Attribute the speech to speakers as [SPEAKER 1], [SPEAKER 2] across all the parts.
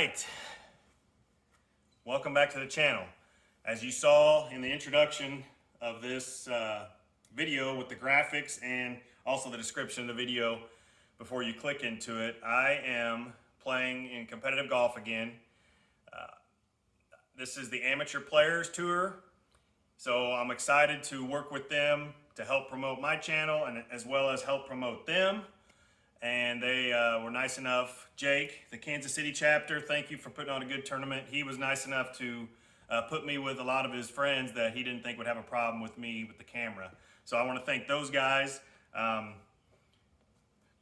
[SPEAKER 1] right, welcome back to the channel. As you saw in the introduction of this video with the graphics and also the description of the video before you click into it, I am playing in competitive golf again. This is the Amateur Players Tour, so I'm excited to work with them to help promote my channel and as well as help promote them. And they were nice enough. Jake, the Kansas City chapter, thank you for putting on a good tournament. He was nice enough to put me with a lot of his friends that he didn't think would have a problem with me with the camera. So I want to thank those guys,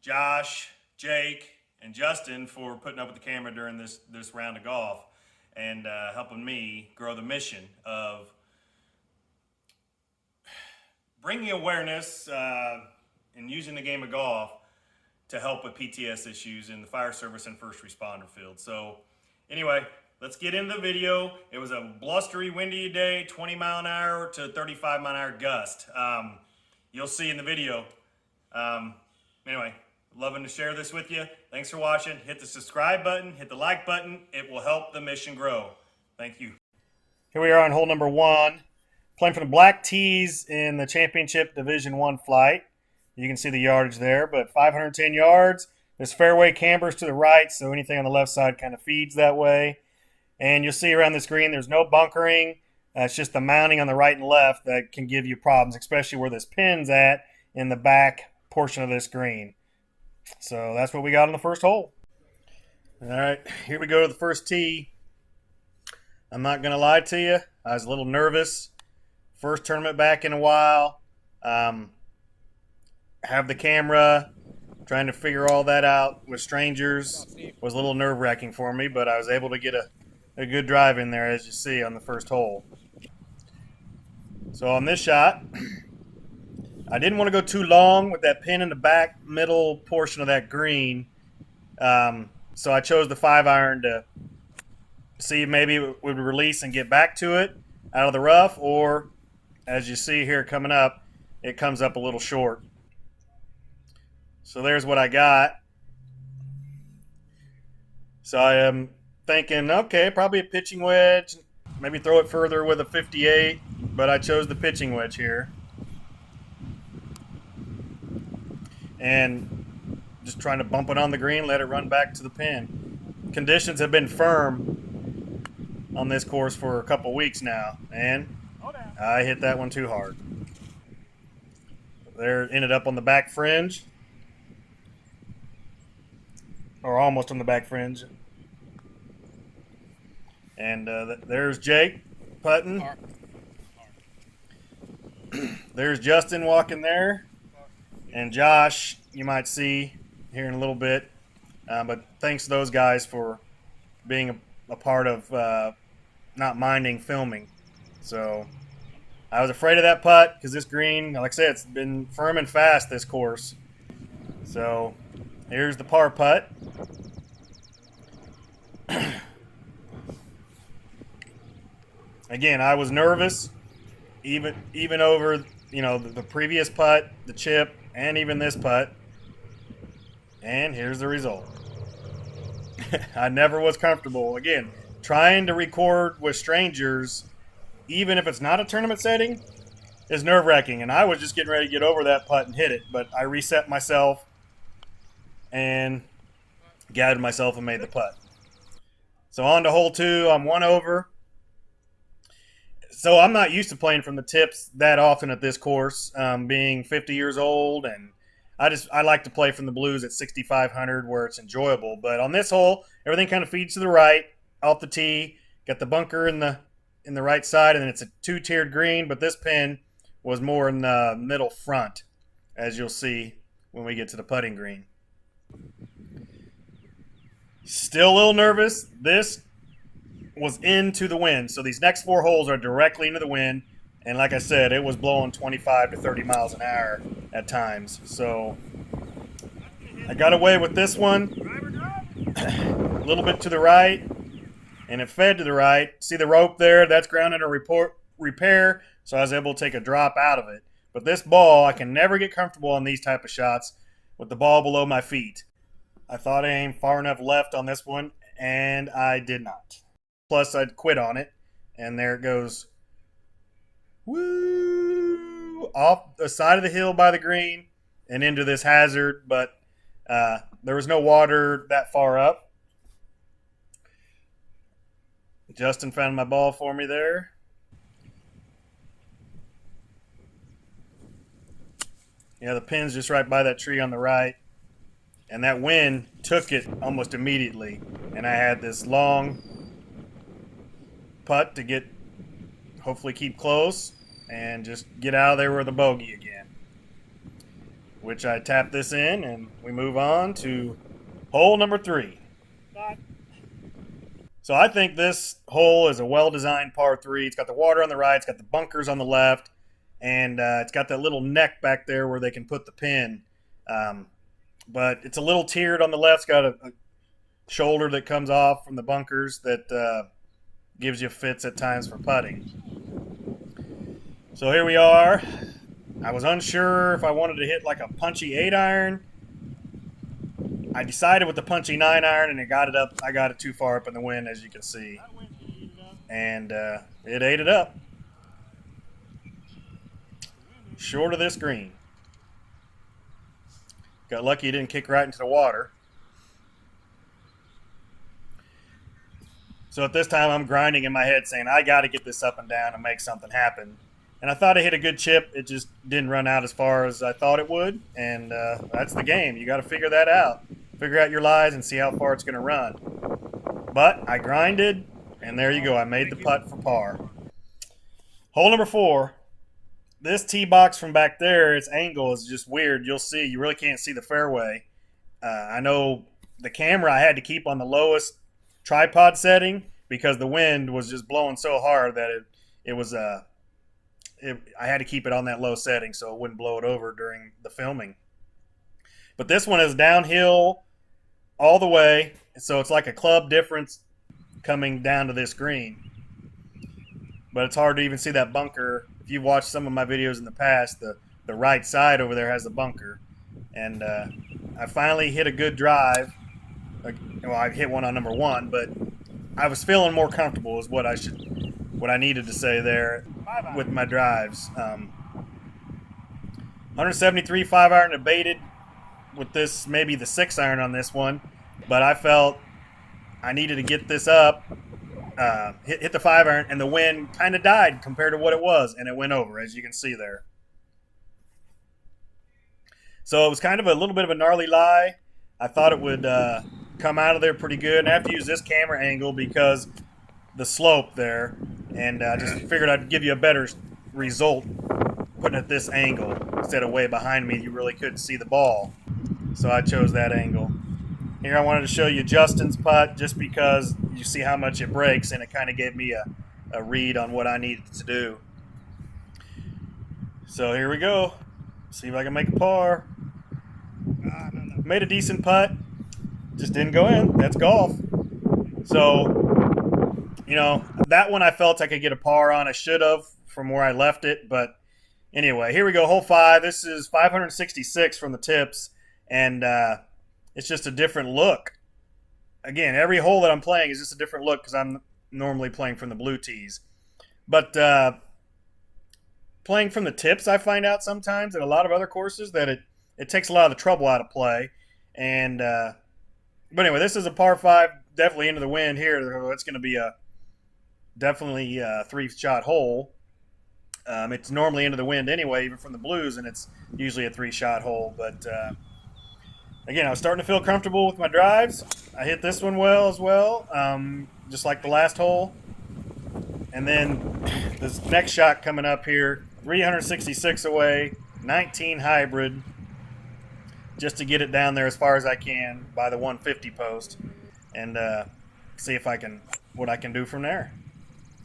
[SPEAKER 1] Josh, Jake, and Justin for putting up with the camera during this round of golf and helping me grow the mission of bringing awareness and using the game of golf to help with PTSD issues in the fire service and first responder field. So anyway, let's get into the video. It was a blustery, windy day, 20 mile an hour to 35 mile an hour gust. You'll see in the video. Anyway, loving to share this with you. Thanks for watching. Hit the subscribe button, hit the like button. It will help the mission grow. Thank you. Here we are on hole number 1, playing for the Black Tees in the Championship Division 1 flight. You can see the yardage there, but 510 yards. This fairway cambers to the right, so anything on the left side kind of feeds that way. And you'll see around this green, there's no bunkering. It's just the mounting on the right and left that can give you problems, especially where this pin's at in the back portion of this green. So that's what we got on the first hole. All right, here we go to the first tee. I'm not going to lie to you. I was a little nervous. First tournament back in a while. Have the camera, trying to figure all that out with strangers was a little nerve-wracking for me, but I was able to get a good drive in there, as you see on the first hole. So on this shot, I didn't want to go too long with that pin in the back middle portion of that green, so I chose the 5-iron to see if maybe it would release and get back to it out of the rough, or as you see here coming up, it comes up a little short. So there's what I got. So I am thinking, okay, probably a pitching wedge. Maybe throw it further with a 58, but I chose the pitching wedge here. And just trying to bump it on the green, let it run back to the pin. Conditions have been firm on this course for a couple weeks now, and I hit that one too hard. There, ended up on the back fringe. Or almost on the back fringe. And there's Jake putting. There's Justin walking there. And Josh, you might see here in a little bit. But thanks to those guys for being a part of not minding filming. So I was afraid of that putt because this green, like I said, it's been firm and fast this course. So here's the par putt. Again, I was nervous, even over the previous putt, the chip, and even this putt. And here's the result. I never was comfortable. Again, trying to record with strangers, even if it's not a tournament setting, is nerve-wracking. And I was just getting ready to get over that putt and hit it, but I reset myself and gathered myself and made the putt. So on to hole 2, I'm 1 over. So I'm not used to playing from the tips that often at this course, being 50 years old, and I like to play from the blues at 6,500 where it's enjoyable. But on this hole, everything kind of feeds to the right, off the tee. Got the bunker in the right side, and then it's a 2-tiered green, but this pin was more in the middle front, as you'll see when we get to the putting green. Still a little nervous. This was into the wind. So these next 4 holes are directly into the wind. And like I said, it was blowing 25 to 30 miles an hour at times. So I got away with this one. A little bit to the right. And it fed to the right. See the rope there? That's ground under repair. So I was able to take a drop out of it. But this ball, I can never get comfortable on these type of shots with the ball below my feet. I thought I aimed far enough left on this one, and I did not. Plus, I'd quit on it, and there it goes. Woo! Off the side of the hill by the green and into this hazard, but there was no water that far up. Justin found my ball for me there. Yeah, the pin's just right by that tree on the right. And that wind took it almost immediately. And I had this long putt to get, hopefully keep close, and just get out of there with a bogey again. Which I tap this in, and we move on to hole number 3. So I think this hole is a well-designed par 3. It's got the water on the right, it's got the bunkers on the left, and it's got that little neck back there where they can put the pin. But it's a little tiered on the left. It's got a shoulder that comes off from the bunkers that gives you fits at times for putting. So here we are. I was unsure if I wanted to hit like a punchy 8-iron. I decided with the punchy 9-iron, and it got it up. I got it too far up in the wind, as you can see. And it ate it up. Short of this green. Got lucky it didn't kick right into the water. So at this time, I'm grinding in my head saying, I got to get this up and down and make something happen. And I thought I hit a good chip. It just didn't run out as far as I thought it would. And that's the game. You got to figure that out. Figure out your lies and see how far it's going to run. But I grinded, and there you go. I made the putt for par. Hole number 4. This tee box from back there, its angle is just weird. You'll see. You really can't see the fairway. I know the camera I had to keep on the lowest tripod setting because the wind was just blowing so hard that I had to keep it on that low setting so it wouldn't blow it over during the filming. But this one is downhill all the way, so it's like a club difference coming down to this green. But it's hard to even see that bunker. If you've watched some of my videos in the past, the right side over there has the bunker. And I finally hit a good drive. Well, I hit one on number 1, but I was feeling more comfortable is what I needed to say there with my drives. 173 5-iron abated with this, maybe the 6-iron on this one, but I felt I needed to get this up, hit the 5-iron, and the wind kind of died compared to what it was, and it went over, as you can see there. So it was kind of a little bit of a gnarly lie. I thought it would come out of there pretty good, and I have to use this camera angle because the slope there, and I just figured I'd give you a better result putting it at this angle instead of way behind me. You really couldn't see the ball, so I chose that angle. Here I wanted to show you Justin's putt just because you see how much it breaks, and it kind of gave me a read on what I needed to do. So here we go. See if I can make a par. Made a decent putt. Just didn't go in. That's golf. So, you know, that one I felt I could get a par on. I should have from where I left it. But anyway, here we go. Hole 5. This is 566 from the tips. And it's just a different look. Again, every hole that I'm playing is just a different look because I'm normally playing from the blue tees. But playing from the tips, I find out sometimes at a lot of other courses that it takes a lot of the trouble out of play. And but anyway, this is a par 5, definitely into the wind here. It's going to be definitely a 3-shot hole. It's normally into the wind anyway, even from the blues, and it's usually a 3-shot hole. But again, I was starting to feel comfortable with my drives. I hit this one well as well, just like the last hole. And then this next shot coming up here, 366 away, 19 hybrid, just to get it down there as far as I can by the 150 post, and see if what I can do from there.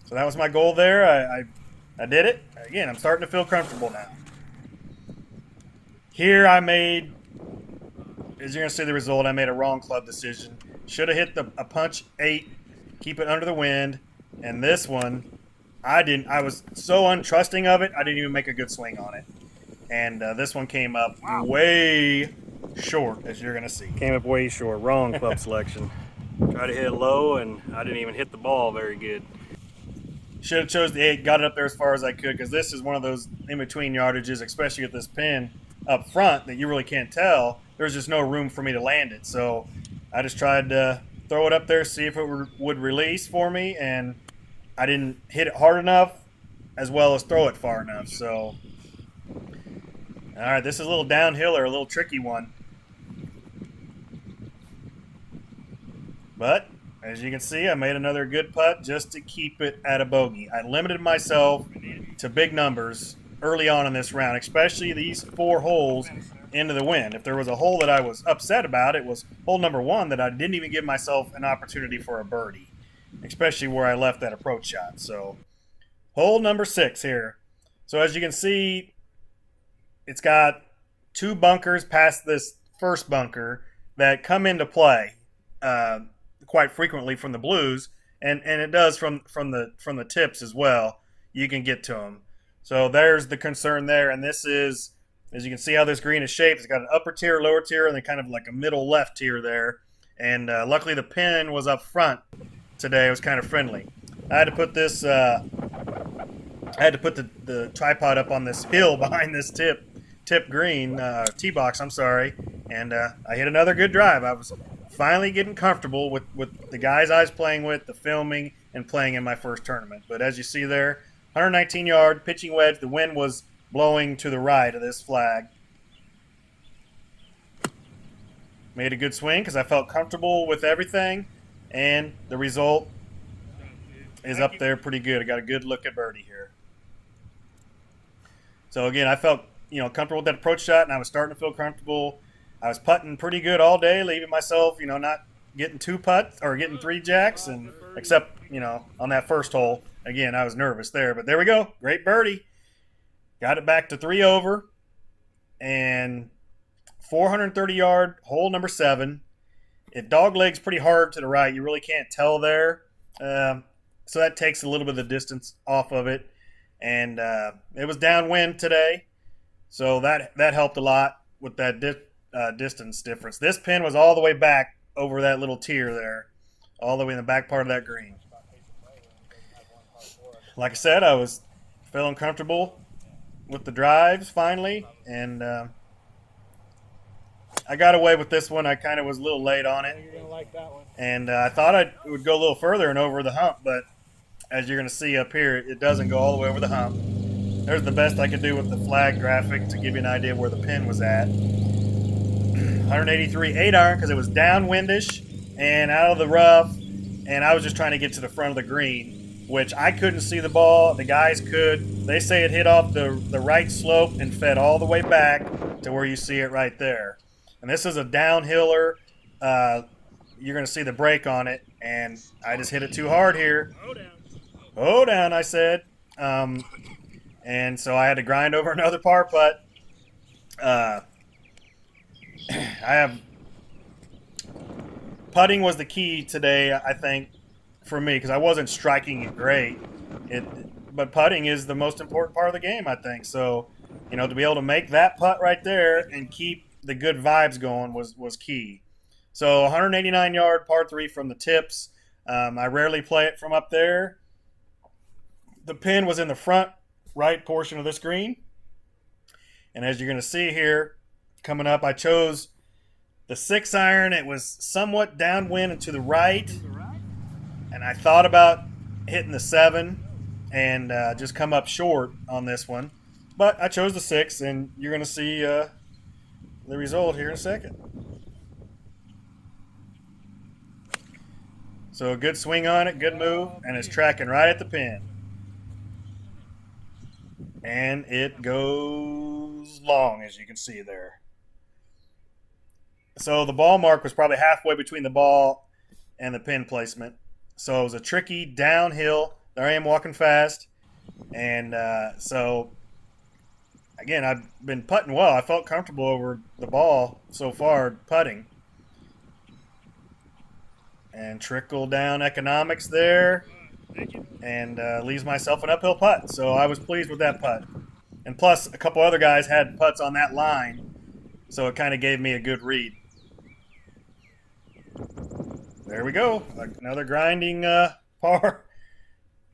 [SPEAKER 1] So that was my goal there. I did it. Again, I'm starting to feel comfortable now. Here I made, as you're going to see the result, I made a wrong club decision. Should have hit a punch 8, keep it under the wind. And this one, I was so untrusting of it, I didn't even make a good swing on it. And this one came up way short, as you're going to see. Came up way short. Wrong club selection. Trying Tried to hit low, and I didn't even hit the ball very good. Should have chose the 8, got it up there as far as I could, because this is one of those in-between yardages, especially with this pin up front, that you really can't tell. There's just no room for me to land it. So I just tried to throw it up there, see if it would release for me, and I didn't hit it hard enough as well as throw it far enough. So, all right, this is a little downhill or a little tricky one. But as you can see, I made another good putt just to keep it at a bogey. I limited myself to big numbers early on in this round, especially these 4 holes into the wind. If there was a hole that I was upset about, it was hole number 1 that I didn't even give myself an opportunity for a birdie, especially where I left that approach shot. So hole number 6 here. So as you can see, it's got 2 bunkers past this first bunker that come into play quite frequently from the blues, and it does from the tips as well. You can get to them. So there's the concern there, and this is, as you can see how this green is shaped, it's got an upper tier, lower tier, and then kind of like a middle left tier there. And luckily the pin was up front today. It was kind of friendly. I had to put this the tripod up on this hill behind this tip green tee box, I'm sorry, and I hit another good drive. I was finally getting comfortable with the guys I was playing with, the filming, and playing in my first tournament. But as you see there, 119-yard pitching wedge. The wind was blowing to the right of this flag. Made a good swing because I felt comfortable with everything, and the result is up there pretty good. I got a good look at birdie here. So again, I felt comfortable with that approach shot, and I was starting to feel comfortable. I was putting pretty good all day, leaving myself, not getting 2 putts or getting 3 jacks, and except, on that first hole. Again, I was nervous there, but there we go. Great birdie. Got it back to 3 over, and 430-yard hole number 7. It doglegs pretty hard to the right. You really can't tell there. So that takes a little bit of the distance off of it. And it was downwind today, so that helped a lot with that distance difference. This pin was all the way back over that little tier there, all the way in the back part of that green. Like I said, I was feeling comfortable with the drives finally, and I got away with this one. I kind of was a little late on it.
[SPEAKER 2] You're gonna like that one.
[SPEAKER 1] And I thought it would go a little further and over the hump, but as you're going to see up here, it doesn't go all the way over the hump. There's the best I could do with the flag graphic to give you an idea of where the pin was at. 183 8-iron because it was downwindish and out of the rough, and I was just trying to get to the front of the green, which I couldn't see the ball. The guys could. They say it hit off the right slope and fed all the way back to where you see it right there. And this is a downhiller. You're going to see the break on it, and I just hit it too hard here. Oh, down, I said. And so I had to grind over another par putt. Putting was the key today, I think, for me, because I wasn't striking it great. But putting is the most important part of the game, I think. So, to be able to make that putt right there and keep the good vibes going was key. So 189-yard par 3 from the tips. I rarely play it from up there. The pin was in the front right portion of this green. And as you're going to see here, coming up, I chose the 6-iron. It was somewhat downwind and to the right. And I thought about hitting the 7 and just come up short on this one. But I chose the 6, and you're going to see the result here in a second. So a good swing on it, good move, and it's tracking right at the pin. And it goes long, as you can see there. So the ball mark was probably halfway between the ball and the pin placement. So it was a tricky downhill. There I am walking fast. And so, again, I've been putting well. I felt comfortable over the ball so far putting. And trickle down economics there. And leaves myself an uphill putt. So I was pleased with that putt. And plus, a couple other guys had putts on that line. So it kind of gave me a good read. there we go. Another grinding par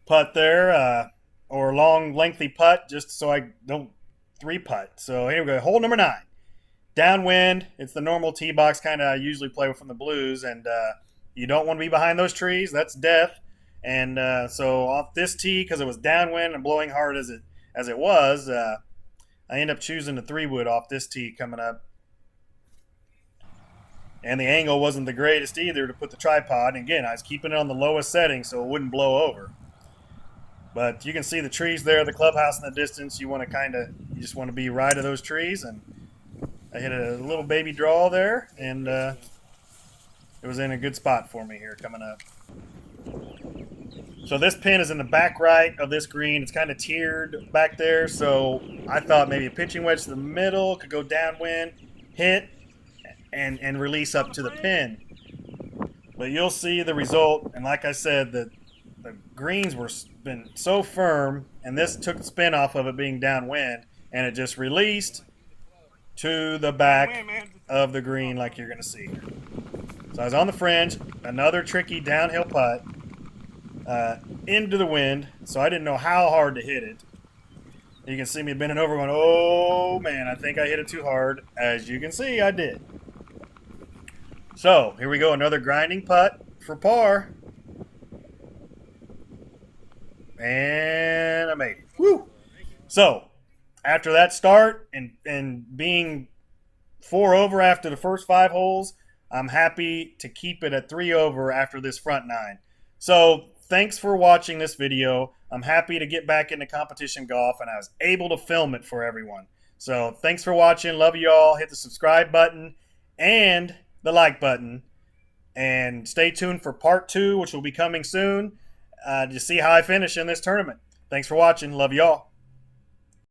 [SPEAKER 1] putt there, or long, lengthy putt, just so I don't three putt. So here we go. Hole number 9. Downwind. It's the normal tee box kind of I usually play with from the Blues, and you don't want to be behind those trees. That's death. And so off this tee, because it was downwind and blowing hard as it was, I end up choosing the 3-wood off this tee coming up. And the angle wasn't the greatest either to put the tripod. And again, I was keeping it on the lowest setting so it wouldn't blow over. But you can see the trees there, the clubhouse in the distance. You just want to be right of those trees. And I hit a little baby draw there, and it was in a good spot for me here coming up. So this pin is in the back right of this green. It's kind of tiered back there, so I thought maybe a pitching wedge to the middle could go downwind, hit, and release up to the pin. But you'll see the result, and like I said, the greens were been so firm, and this took the spin off of it being downwind, and it just released to the back of the green like you're going to see here. So I was on the fringe, another tricky downhill putt into the wind, so I didn't know how hard to hit it. You can see me bending over going, oh man, I think I hit it too hard. As you can see, I did. So here we go, another grinding putt for par. And I made it. Woo! So after that start and being 4 over after the first 5 holes, I'm happy to keep it at 3 over after this front 9. So thanks for watching this video. I'm happy to get back into competition golf, and I was able to film it for everyone. So thanks for watching. Love you all. Hit the subscribe button and the like button. And stay tuned for part 2, which will be coming soon, to see how I finish in this tournament. Thanks for watching. Love you all.